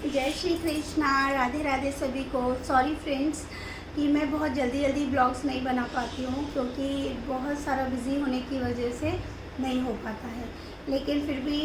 जय श्री कृष्णा, राधे राधे सभी को। सॉरी फ्रेंड्स कि मैं बहुत जल्दी ब्लॉग्स नहीं बना पाती हूँ, क्योंकि बहुत सारा बिज़ी होने की वजह से नहीं हो पाता है। लेकिन फिर भी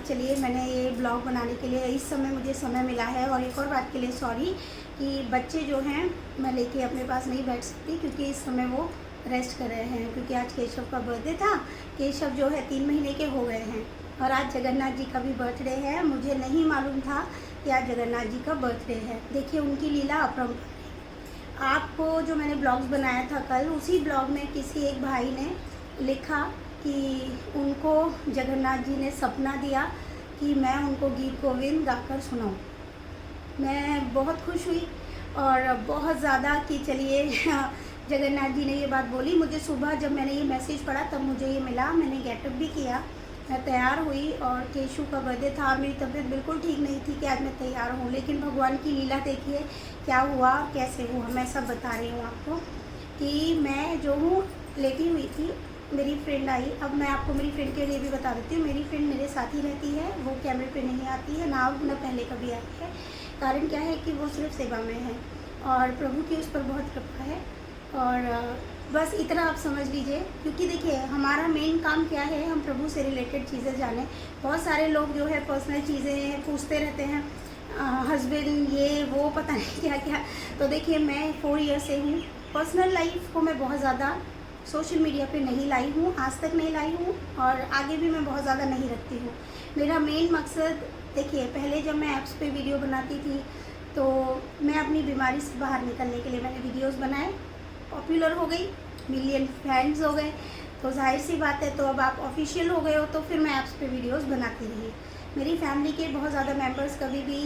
चलिए, मैंने ये ब्लॉग बनाने के लिए इस समय मुझे समय मिला है। और एक और बात के लिए सॉरी कि बच्चे जो हैं मैं लेके अपने पास नहीं बैठ सकती, क्योंकि इस समय वो रेस्ट कर रहे हैं, क्योंकि आज केशव का बर्थडे था। केशव जो है 3 महीने के हो गए हैं और आज जगन्नाथ जी का भी बर्थडे है। मुझे नहीं मालूम था कि आज जगन्नाथ जी का बर्थडे है। देखिए उनकी लीला अपरंपार। आपको जो मैंने ब्लॉग्स बनाया था कल, उसी ब्लॉग में किसी एक भाई ने लिखा कि उनको जगन्नाथ जी ने सपना दिया कि मैं उनको गीत गोविंद गाकर सुनाऊं। मैं बहुत खुश हुई और बहुत ज़्यादा कि चलिए जगन्नाथ जी ने ये बात बोली। मुझे सुबह जब मैंने ये मैसेज पढ़ा तब मुझे ये मिला। मैंने गेटअप भी किया, मैं तैयार हुई और केशु का बर्थडे था और मेरी तबीयत बिल्कुल ठीक नहीं थी कि आज मैं तैयार हूँ। लेकिन भगवान की लीला देखिए क्या हुआ, कैसे हुआ, मैं सब बता रही हूँ आपको। कि मैं जो हूँ लेटी हुई थी, मेरी फ्रेंड आई। अब मैं आपको मेरी फ्रेंड के लिए भी बता देती हूँ, मेरी फ्रेंड मेरे साथ ही रहती है, वो कैमरे पे नहीं आती है, ना पहले कभी आई है। कारण क्या है कि वो सिर्फ सेवा में है और प्रभु की उस पर बहुत कृपा है। और बस इतना आप समझ लीजिए, क्योंकि देखिए हमारा मेन काम क्या है, हम प्रभु से रिलेटेड चीज़ें जानें। बहुत सारे लोग जो है पर्सनल चीज़ें पूछते रहते हैं, हस्बैंड ये वो पता नहीं क्या क्या। तो देखिए मैं 4 ईयर से हूँ, पर्सनल लाइफ को मैं बहुत ज़्यादा सोशल मीडिया पे नहीं लाई हूँ, आज तक नहीं लाई हूँ और आगे भी मैं बहुत ज़्यादा नहीं रखती हूँ। मेरा मेन मकसद देखिए, पहले जब मैं ऐप्स पे वीडियो बनाती थी तो मैं अपनी बीमारी से बाहर निकलने के लिए मैंने वीडियोस बनाए, पॉपुलर हो गई, मिलियन फैंस हो गए, तो जाहिर सी बात है, तो अब आप ऑफिशियल हो गए हो, तो फिर मैं ऐप्स पे वीडियोस बनाती रही। मेरी फैमिली के बहुत ज़्यादा मेंबर्स कभी भी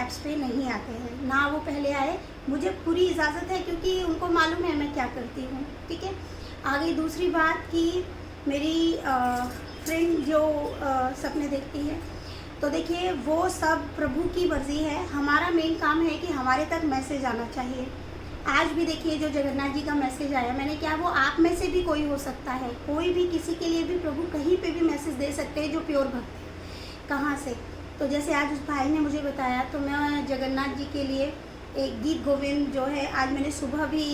ऐप्स पे नहीं आते हैं, ना वो पहले आए। मुझे पूरी इजाज़त है, क्योंकि उनको मालूम है मैं क्या करती हूँ। ठीक है, आ गई दूसरी बात कि मेरी फ्रेंड जो सपने देखती है, तो देखिए वो सब प्रभु की मर्ज़ी है। हमारा मेन काम है कि हमारे तक मैसेज आना चाहिए। आज भी देखिए जो जगन्नाथ जी का मैसेज आया, मैंने क्या, वो आप में से भी कोई हो सकता है, कोई भी किसी के लिए भी प्रभु कहीं पे भी मैसेज दे सकते हैं जो प्योर भक्त है। कहाँ से, तो जैसे आज उस भाई ने मुझे बताया, तो मैं जगन्नाथ जी के लिए एक गीत गोविंद जो है आज मैंने सुबह भी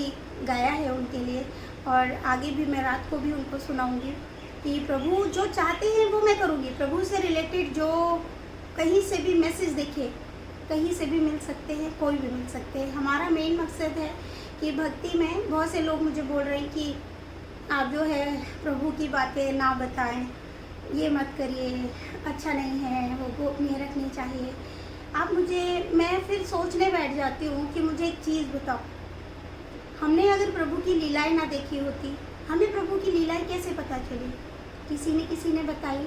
गाया है उनके लिए, और आगे भी मैं रात को भी उनको सुनाऊंगी कि प्रभु जो चाहते हैं वो मैं करूँगी। प्रभु से रिलेटेड जो कहीं से भी मैसेज देखे, कहीं से भी मिल सकते हैं, कोई भी मिल सकते हैं। हमारा मेन मकसद है कि भक्ति में बहुत से लोग मुझे बोल रहे हैं कि आप जो है प्रभु की बातें ना बताएं, ये मत करिए, अच्छा नहीं है, वो गोपनीय रखनी चाहिए। मैं फिर सोचने बैठ जाती हूँ कि मुझे एक चीज़ बताओ, हमने अगर प्रभु की लीलाएं ना देखी होती, हमें प्रभु की लीलाएं कैसे पता चली? किसी ने बताई।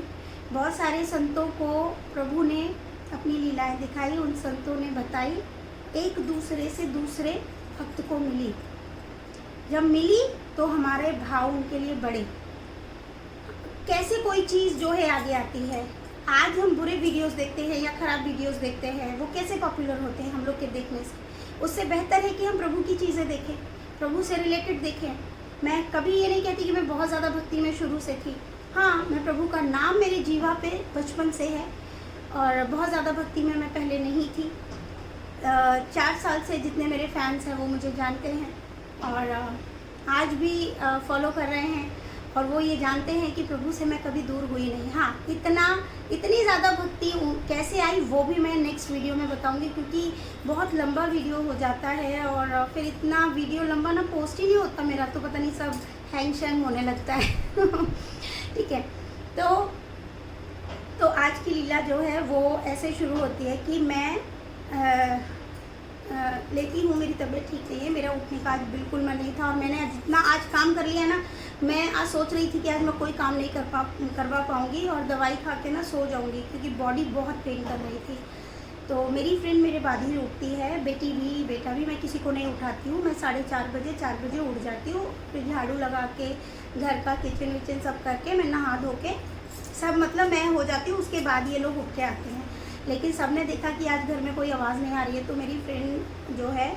बहुत सारे संतों को प्रभु ने अपनी लीलाएं दिखाई, उन संतों ने बताई, एक दूसरे से दूसरे भक्त को मिली। जब मिली तो हमारे भाव उनके लिए बढ़े। कैसे कोई चीज़ जो है आगे आती है? आज हम बुरे वीडियोस देखते हैं या ख़राब वीडियोस देखते हैं, वो कैसे पॉपुलर होते हैं हम लोग के देखने से। उससे बेहतर है कि हम प्रभु की चीज़ें देखें, प्रभु से रिलेटेड देखें। मैं कभी ये नहीं कहती कि मैं बहुत ज़्यादा भक्ति में शुरू से थी। हाँ, मैं प्रभु का नाम मेरे जीवा पे बचपन से है और बहुत ज़्यादा भक्ति में मैं पहले नहीं थी। 4 साल से जितने मेरे फैंस हैं वो मुझे जानते हैं और आज भी फॉलो कर रहे हैं, और वो ये जानते हैं कि प्रभु से मैं कभी दूर हुई नहीं। हाँ, इतनी ज़्यादा भक्ति कैसे आई वो भी मैं नेक्स्ट वीडियो में बताऊंगी, क्योंकि बहुत लंबा वीडियो हो जाता है और फिर इतना वीडियो लंबा ना पोस्ट ही नहीं होता मेरा, तो पता नहीं सब हैंग शैंग होने लगता है। ठीक है, तो आज की लीला जो है वो ऐसे शुरू होती है कि मैं लेटी हूँ, मेरी तबीयत ठीक नहीं है, मेरा उठने का आज बिल्कुल मन नहीं था और मैंने जितना आज काम कर लिया ना, मैं आज सोच रही थी कि आज मैं कोई काम नहीं करवा पाऊँगी और दवाई खा के ना सो जाऊँगी, क्योंकि बॉडी बहुत पेन कर रही थी। तो मेरी फ्रेंड मेरे बाद ही उठती है, बेटा भी, मैं किसी को नहीं उठाती हूँ। मैं 4:30 बजे उठ जाती हूँ, फिर झाड़ू लगा के घर का किचन विचन सब करके मैं नहा धो के सब मतलब मैं हो जाती हूँ, उसके बाद ये लोग उठ के आते हैं। लेकिन सब ने देखा कि आज घर में कोई आवाज़ नहीं आ रही है, तो मेरी फ्रेंड जो है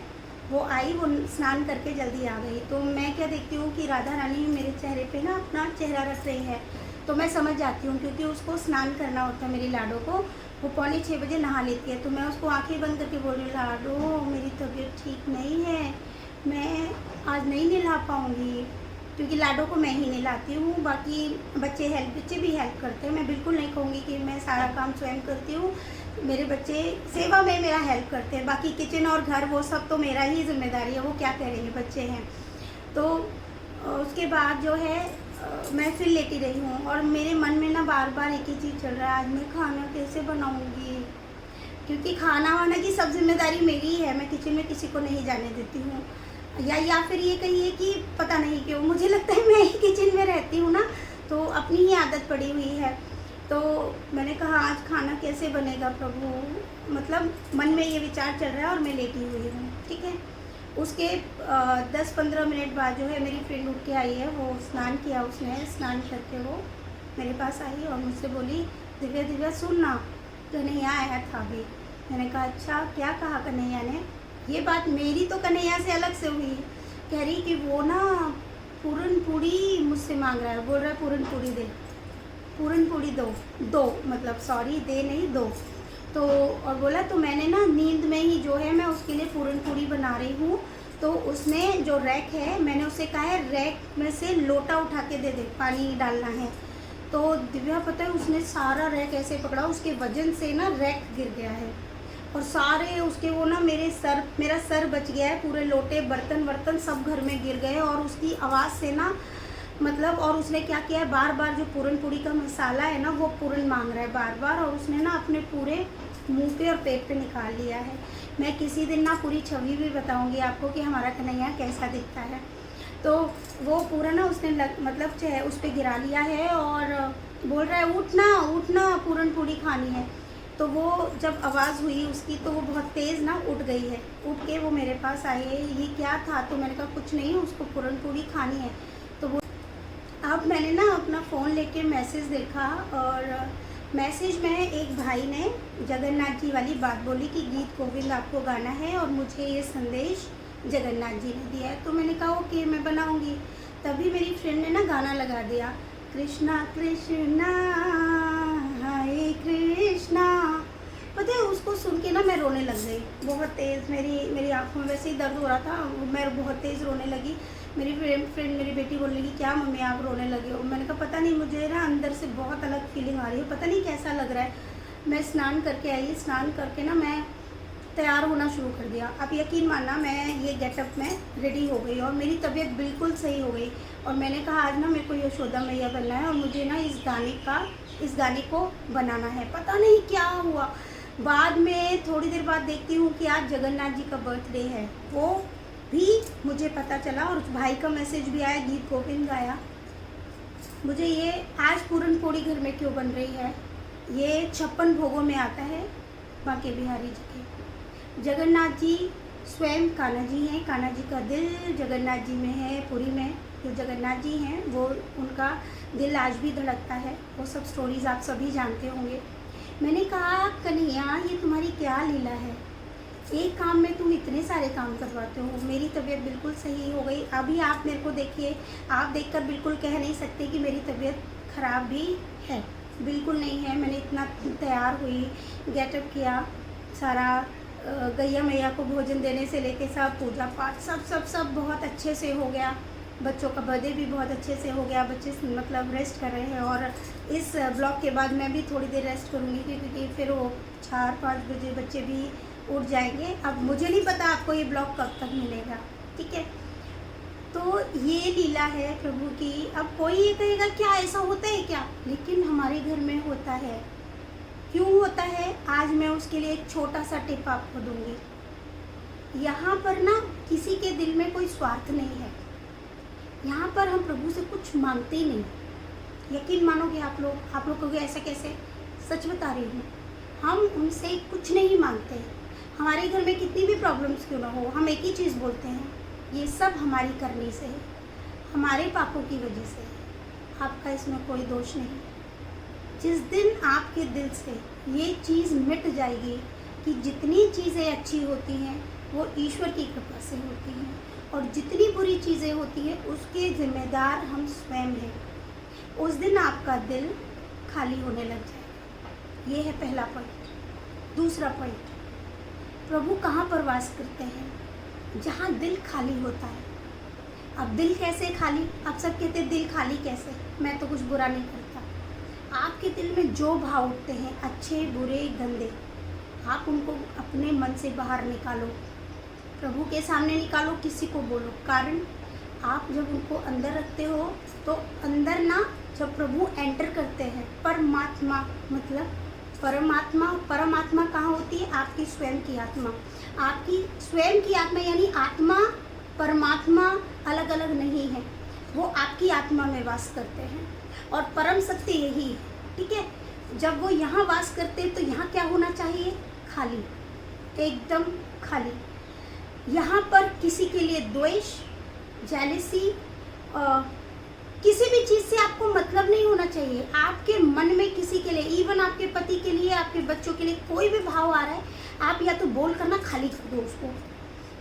वो आई, वो स्नान करके जल्दी आ गई। तो मैं क्या देखती हूँ कि राधा रानी मेरे चेहरे पे ना अपना चेहरा रख रही है, तो मैं समझ जाती हूँ, क्योंकि उसको स्नान करना होता है मेरी लाडो को। वो 5:45 नहा लेती है। तो मैं उसको आंखें बंद करके बोल रही हूँ, लाडो मेरी तबीयत ठीक नहीं है, मैं आज नहीं नहला पाऊँगी, क्योंकि लाडो को मैं ही नहलाती हूँ। बाकी बच्चे भी हेल्प करते हैं। मैं बिल्कुल नहीं कहूँगी कि मैं सारा काम स्वयं करती हूँ। मेरे बच्चे सेवा में मेरा हेल्प करते हैं। बाकी किचन और घर वो सब तो मेरा ही जिम्मेदारी है, वो क्या करेंगे, बच्चे हैं। तो उसके बाद जो है मैं फिर लेटी रही हूँ और मेरे मन में ना बार बार एक ही चीज़ चल रहा है, आज मैं खाना कैसे बनाऊँगी, क्योंकि खाना वाना की सब जिम्मेदारी मेरी ही है। मैं किचन में किसी को नहीं जाने देती हूँ। या फिर ये कहिए कि पता नहीं क्यों मुझे लगता है मैं ही किचन में रहती हूँ ना, तो अपनी ही आदत पड़ी हुई है। तो मैंने कहा आज खाना कैसे बनेगा प्रभु, मतलब मन में ये विचार चल रहा है और मैं लेटी हुई हूँ। ठीक है, उसके 10-15 मिनट बाद जो है मेरी फ्रेंड उठ के आई है। वो स्नान किया, उसने स्नान करके वो मेरे पास आई और मुझसे बोली, दिव्या सुन ना, कन्हैया आया था अभी। मैंने कहा अच्छा, क्या कहा कन्हैया ने? ये बात मेरी तो कन्हैया से अलग से हुई। कह रही कि वो ना पूरन पूड़ी मुझसे मांग रहा है, बोल रहा है पूरन पूड़ी दे, पूरन पूड़ी दो मतलब सॉरी दे नहीं दो। तो और बोला तो मैंने ना नींद में ही जो है मैं उसके लिए पूरन पूड़ी बना रही हूँ। तो उसने जो रैक है, मैंने उससे कहा है रैक में से लोटा उठा के दे दे, पानी डालना है। तो दिव्या पता है उसने सारा रैक ऐसे पकड़ा, उसके वजन से ना रैक गिर गया है और सारे उसके वो ना मेरा सर बच गया है, पूरे लोटे बर्तन सब घर में गिर गए। और उसकी आवाज़ से ना मतलब, और उसने क्या किया है, बार बार जो पूरन पूड़ी का मसाला है ना वो पूरन मांग रहा है बार बार, और उसने ना अपने पूरे मुंह पे और पेट पे निकाल लिया है। मैं किसी दिन ना पूरी छवि भी बताऊंगी आपको कि हमारा कन्हैया कैसा दिखता है। तो वो पूरा ना उसने मतलब उस पर गिरा लिया है और बोल रहा है उठना पूरन पूड़ी खानी है। तो वो जब आवाज़ हुई उसकी तो वो बहुत तेज़ ना उठ गई है, उठ के वो मेरे पास आई है, ये क्या था? तो मैंने कहा कुछ नहीं, उसको पूरन पूड़ी खानी है। तो वो अब मैंने ना अपना फ़ोन लेके मैसेज देखा और मैसेज में एक भाई ने जगन्नाथ जी वाली बात बोली कि गीत गोविंद आपको गाना है और मुझे ये संदेश जगन्नाथ जी ने दिया है। तो मैंने कहा ओके मैं बनाऊंगी। तभी मेरी फ्रेंड ने ना गाना लगा दिया, कृष्णा कृष्णा हरे कृष्णा। पता है उसको सुन के ना मैं रोने लग गई बहुत तेज़। मेरी आँखों में वैसे ही दर्द हो रहा था, मैं बहुत तेज़ रोने लगी। मेरी फ्रेंड मेरी बेटी बोलने लगी क्या मम्मी आप रोने लगे हो? मैंने कहा पता नहीं, मुझे ना अंदर से बहुत अलग फीलिंग आ रही है, पता नहीं कैसा लग रहा है। मैं स्नान करके आई, स्नान करके ना मैं तैयार होना शुरू कर दिया। अब यकीन मानना मैं ये गेटअप में रेडी हो गई और मेरी तबीयत बिल्कुल सही हो गई। और मैंने कहा आज ना मेरे को यशोदा मैया बनना है और मुझे ना इस गाने को बनाना है। पता नहीं क्या हुआ, बाद में थोड़ी देर बाद देखती हूँ कि आज जगन्नाथ जी का बर्थडे है, वो भी मुझे पता चला और उस भाई का मैसेज भी आया, गीत गोविंद गाया। मुझे ये आज पूरन पूड़ी घर में क्यों बन रही है, ये 56 भोगों में आता है बांके बिहारी जी के। जगन्नाथ जी स्वयं कान्हा जी हैं, कान्हा जी का दिल जगन्नाथ जी में है, पुरी में जो जगन्नाथ जी हैं वो उनका दिल आज भी धड़कता है। वो सब स्टोरीज़ आप सभी जानते होंगे। मैंने कहा कन्हैया ये तुम्हारी क्या लीला है, एक काम में तुम इतने सारे काम करवाते हो। मेरी तबीयत बिल्कुल सही हो गई। अभी आप मेरे को देखिए, आप देखकर बिल्कुल कह नहीं सकते कि मेरी तबीयत ख़राब भी है, बिल्कुल नहीं है। मैंने इतना तैयार हुई, गेटअप किया, सारा गैया मैया को भोजन देने से लेके सब पूजा पाठ सब बहुत अच्छे से हो गया। बच्चों का बर्थडे भी बहुत अच्छे से हो गया। बच्चे मतलब रेस्ट कर रहे हैं और इस ब्लॉग के बाद मैं भी थोड़ी देर रेस्ट करूँगी क्योंकि फिर वो 4-5 बजे बच्चे भी उठ जाएंगे। अब मुझे नहीं पता आपको ये ब्लॉग कब तक मिलेगा, ठीक है। तो ये लीला है प्रभु की। अब कोई ये कहेगा क्या ऐसा होता है क्या, लेकिन हमारे घर में होता है। क्यों होता है आज मैं उसके लिए एक छोटा सा टिप आपको दूंगी। यहाँ पर ना किसी के दिल में कोई स्वार्थ नहीं है, यहाँ पर हम प्रभु से कुछ मांगते ही नहीं। यकीन मानोगे आप लोग कहोगे ऐसा कैसे? सच बता रही हूँ, हम उनसे कुछ नहीं मांगते। हमारे घर में कितनी भी प्रॉब्लम्स क्यों ना हो, हम एक ही चीज़ बोलते हैं, ये सब हमारी करनी से है, हमारे पापों की वजह से है, आपका इसमें कोई दोष नहीं। जिस दिन आपके दिल से ये चीज़ मिट जाएगी कि जितनी चीज़ें अच्छी होती हैं वो ईश्वर की कृपा से होती हैं और जितनी बुरी चीज़ें होती हैं उसके जिम्मेदार हम स्वयं हैं, उस दिन आपका दिल खाली होने लग जाएगा। ये है पहला पॉइंट। दूसरा पॉइंट, प्रभु कहाँ पर वास करते हैं? जहाँ दिल खाली होता है। अब दिल कैसे खाली? आप सब कहते हैं दिल खाली कैसे? मैं तो कुछ बुरा नहीं करता। आपके दिल में जो भाव उठते हैं, अच्छे बुरे गंदे, आप उनको अपने मन से बाहर निकालो, प्रभु के सामने निकालो, किसी को बोलो। कारण आप जब उनको अंदर रखते हो तो अंदर ना, जब प्रभु एंटर करते हैं, परमात्मा मतलब परमात्मा कहाँ होती है? आपकी स्वयं की आत्मा। आपकी स्वयं की आत्मा यानी आत्मा परमात्मा अलग अलग नहीं है, वो आपकी आत्मा में वास करते हैं और परम सत्य यही है। ठीक है, जब वो यहाँ वास करते हैं तो यहाँ क्या होना चाहिए? खाली, एकदम खाली। यहाँ पर किसी के लिए द्वेष, जेलसी, किसी भी चीज़ से आपको मतलब नहीं होना चाहिए। आपके मन में किसी के लिए, इवन आपके पति के लिए, आपके बच्चों के लिए कोई भी भाव आ रहा है, आप या तो बोल करना खाली कर दो उसको।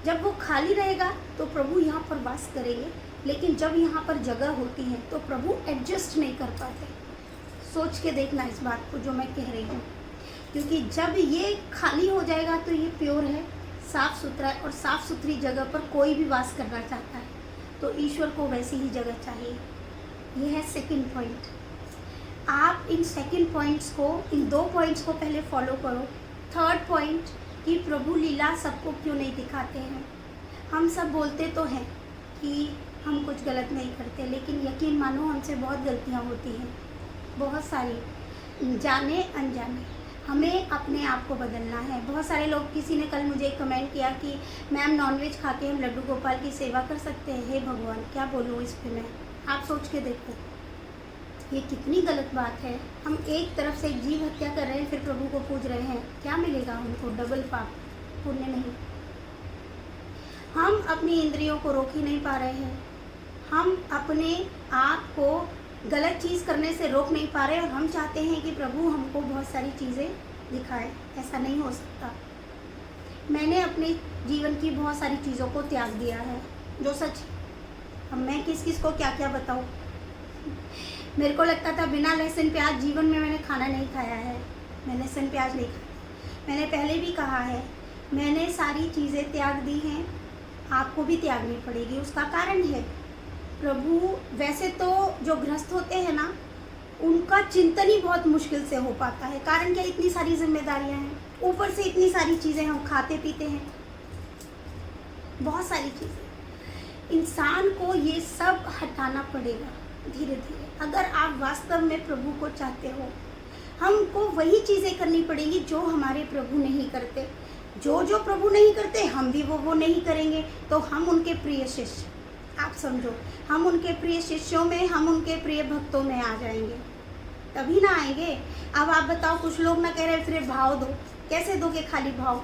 जब वो खाली रहेगा तो प्रभु यहाँ पर वास करेंगे। लेकिन जब यहाँ पर जगह होती है तो प्रभु एडजस्ट नहीं कर पाते। सोच के देखना इस बात को जो मैं कह रही हूँ, क्योंकि जब ये खाली हो जाएगा तो ये प्योर है, साफ़ सुथरा है, और साफ़ सुथरी जगह पर कोई भी वास करना चाहता है तो ईश्वर को वैसी ही जगह चाहिए। ये है सेकंड पॉइंट। आप इन सेकंड पॉइंट्स को, इन 2 पॉइंट्स को पहले फॉलो करो। थर्ड पॉइंट कि प्रभु लीला सबको क्यों नहीं दिखाते हैं। हम सब बोलते तो हैं कि हम कुछ गलत नहीं करते, लेकिन यकीन मानो हमसे बहुत गलतियाँ होती हैं, बहुत सारी, जाने अनजाने। हमें अपने आप को बदलना है। बहुत सारे लोग, किसी ने कल मुझे कमेंट किया कि मैम नॉनवेज खा के हम लड्डू गोपाल की सेवा कर सकते हैं। हे भगवान, क्या बोलूँ इस पे मैं? आप सोच के देखो, ये कितनी गलत बात है। हम एक तरफ से एक जीव हत्या कर रहे हैं, फिर प्रभु को पूज रहे हैं। क्या मिलेगा हमको? डबल पाप, पुण्य नहीं। हम अपनी इंद्रियों को रोक ही नहीं पा रहे हैं, हम अपने आप को गलत चीज़ करने से रोक नहीं पा रहे, और हम चाहते हैं कि प्रभु हमको बहुत सारी चीज़ें दिखाए। ऐसा नहीं हो सकता। मैंने अपने जीवन की बहुत सारी चीज़ों को त्याग दिया है, जो सच। अब मैं किस किस को क्या क्या बताऊँ। मेरे को लगता था बिना लहसुन प्याज जीवन में मैंने खाना नहीं खाया है। मैं लहसुन प्याज नहीं खाती। मैंने पहले भी कहा है, मैंने सारी चीज़ें त्याग दी हैं, आपको भी त्यागनी पड़ेगी। उसका कारण है प्रभु। वैसे तो जो गृहस्थ होते हैं ना, उनका चिंतन ही बहुत मुश्किल से हो पाता है। कारण क्या? इतनी सारी जिम्मेदारियां हैं, ऊपर से इतनी सारी चीज़ें हम खाते पीते हैं, बहुत सारी चीज़ें। इंसान को ये सब हटाना पड़ेगा धीरे धीरे। अगर आप वास्तव में प्रभु को चाहते हो, हमको वही चीज़ें करनी पड़ेंगी जो हमारे प्रभु नहीं करते। जो प्रभु नहीं करते हम भी वो नहीं करेंगे, तो हम उनके प्रिय शिष्य, आप समझो, हम उनके प्रिय शिष्यों में, हम उनके प्रिय भक्तों में आ जाएंगे, तभी ना आएंगे। अब आप बताओ, कुछ लोग ना कह रहे फिर भाव दो। कैसे दोगे? खाली भाव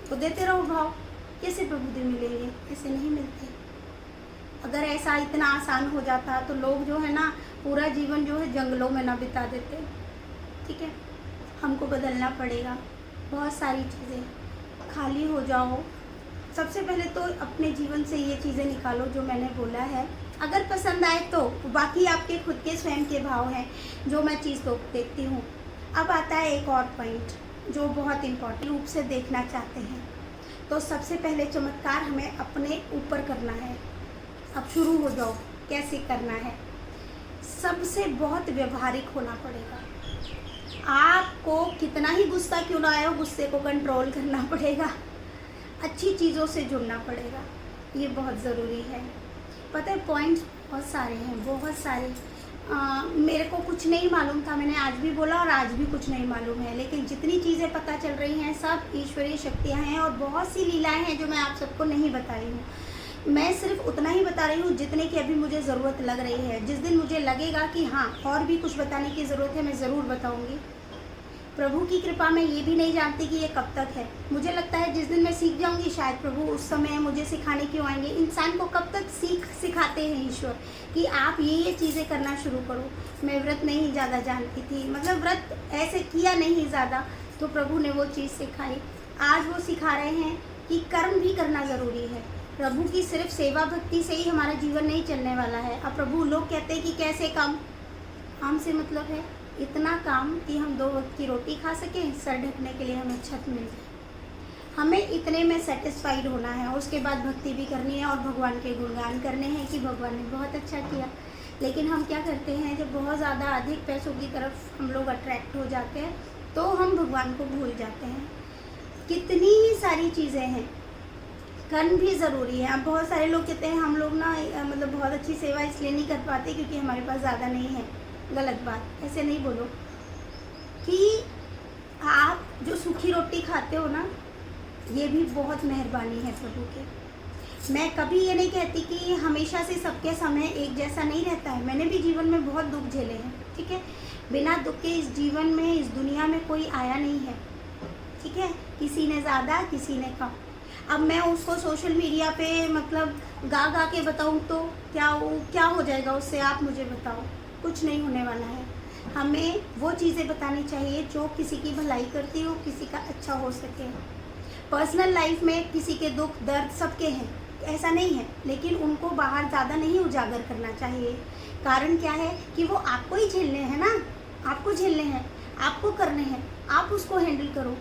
तो देते रहो, भाव कैसे प्रभु दे मिलेंगे? ऐसे नहीं मिलते। अगर ऐसा इतना आसान हो जाता तो लोग जो है ना, पूरा जीवन जो है जंगलों में ना बिता देते। ठीक है, हमको बदलना पड़ेगा। बहुत सारी चीज़ें, खाली हो जाओ। सबसे पहले तो अपने जीवन से ये चीज़ें निकालो जो मैंने बोला है। अगर पसंद आए तो बाकी आपके खुद के स्वयं के भाव हैं, जो मैं चीज़ तो देखती हूँ। अब आता है एक और पॉइंट जो बहुत इम्पोर्टेंट रूप से देखना चाहते हैं। तो सबसे पहले चमत्कार हमें अपने ऊपर करना है। अब शुरू हो जाओ, कैसे करना है? सबसे बहुत व्यवहारिक होना पड़ेगा। आपको कितना ही गुस्सा क्यों ना आए हो, गुस्से को कंट्रोल करना पड़ेगा। अच्छी चीज़ों से जुड़ना पड़ेगा, ये बहुत ज़रूरी है। पता है, पॉइंट्स बहुत सारे हैं, बहुत सारे। मेरे को कुछ नहीं मालूम था, मैंने आज भी बोला और आज भी कुछ नहीं मालूम है, लेकिन जितनी चीज़ें पता चल रही हैं सब ईश्वरीय शक्तियाँ हैं, और बहुत सी लीलाएं हैं जो मैं आप सबको नहीं बता रही हूँ। मैं सिर्फ उतना ही बता रही हूँ जितने की अभी मुझे ज़रूरत लग रही है। जिस दिन मुझे लगेगा कि हाँ और भी कुछ बताने की ज़रूरत है, मैं ज़रूर बताऊँगी। प्रभु की कृपा में ये भी नहीं जानती कि ये कब तक है। मुझे लगता है जिस दिन मैं सीख जाऊंगी, शायद प्रभु उस समय मुझे सिखाने क्यों आएंगे। इंसान को कब तक सिखाते हैं ईश्वर कि आप ये चीज़ें करना शुरू करो। मैं व्रत नहीं ज़्यादा जानती थी, मतलब व्रत ऐसे किया नहीं ज़्यादा, तो प्रभु ने वो चीज़ सिखाई। आज वो सिखा रहे हैं कि कर्म भी करना ज़रूरी है। प्रभु की सिर्फ सेवा भक्ति से ही हमारा जीवन नहीं चलने वाला है। अब प्रभु लोग कहते हैं कि कैसे काम से मतलब है, इतना काम कि हम 2 वक्त की रोटी खा सकें, सर ढकने के लिए हमें छत मिल जाए। हमें इतने में सेटिस्फाइड होना है, उसके बाद भक्ति भी करनी है और भगवान के गुणगान करने हैं कि भगवान ने बहुत अच्छा किया। लेकिन हम क्या करते हैं, जब बहुत ज़्यादा अधिक पैसों की तरफ हम लोग अट्रैक्ट हो जाते हैं तो हम भगवान को भूल जाते हैं। कितनी ही सारी चीज़ें हैं, कर्म भी ज़रूरी है। अब बहुत सारे लोग कहते हैं हम लोग ना मतलब बहुत अच्छी सेवा इसलिए नहीं कर पाते क्योंकि हमारे पास ज़्यादा नहीं है। गलत बात, ऐसे नहीं बोलो। कि आप जो सूखी रोटी खाते हो ना, ये भी बहुत मेहरबानी है प्रभु की। मैं कभी ये नहीं कहती कि हमेशा से सबके समय एक जैसा नहीं रहता है। मैंने भी जीवन में बहुत दुख झेले हैं, ठीक है। बिना दुख के इस जीवन में, इस दुनिया में कोई आया नहीं है, ठीक है। किसी ने ज़्यादा, किसी ने कम। अब मैं उसको सोशल मीडिया पे मतलब गा गा के बताऊँ तो क्या हो जाएगा उससे, आप मुझे बताओ। कुछ नहीं होने वाला है। हमें वो चीज़ें बतानी चाहिए जो किसी की भलाई करती हो, किसी का अच्छा हो सके। पर्सनल लाइफ में किसी के दुख दर्द सबके हैं, ऐसा नहीं है, लेकिन उनको बाहर ज़्यादा नहीं उजागर करना चाहिए। कारण क्या है कि वो आपको ही झेलने हैं ना, आपको झेलने हैं, आपको करने हैं, आप उसको हैंडल करो।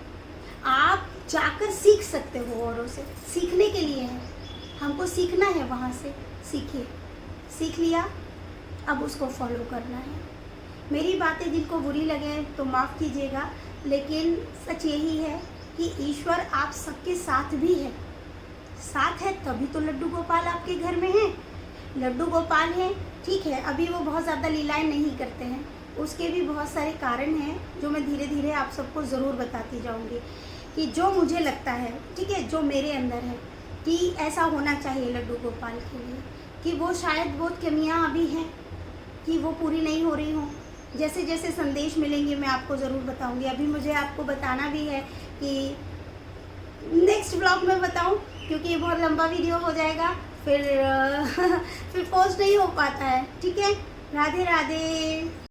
आप जाकर सीख सकते हो, औरों से सीखने के लिए है। हमको सीखना है, वहाँ से सीखिए। सीख लिया, अब उसको फॉलो करना है। मेरी बातें जिनको बुरी लगे तो माफ़ कीजिएगा, लेकिन सच यही है कि ईश्वर आप सबके साथ भी है। साथ है तभी तो लड्डू गोपाल आपके घर में है। लड्डू गोपाल हैं, ठीक है, अभी वो बहुत ज़्यादा लीलाएं नहीं करते हैं, उसके भी बहुत सारे कारण हैं जो मैं धीरे धीरे आप सबको ज़रूर बताती जाऊंगी। कि जो मुझे लगता है, ठीक है, जो मेरे अंदर है कि ऐसा होना चाहिए लड्डू गोपाल के लिए, कि वो शायद बहुत कमियां अभी हैं कि वो पूरी नहीं हो रही हों। जैसे जैसे संदेश मिलेंगे मैं आपको ज़रूर बताऊंगी। अभी मुझे आपको बताना भी है कि नेक्स्ट ब्लॉग में बताऊं, क्योंकि ये बहुत लंबा वीडियो हो जाएगा, फिर पोस्ट नहीं हो पाता है, ठीक है। राधे राधे।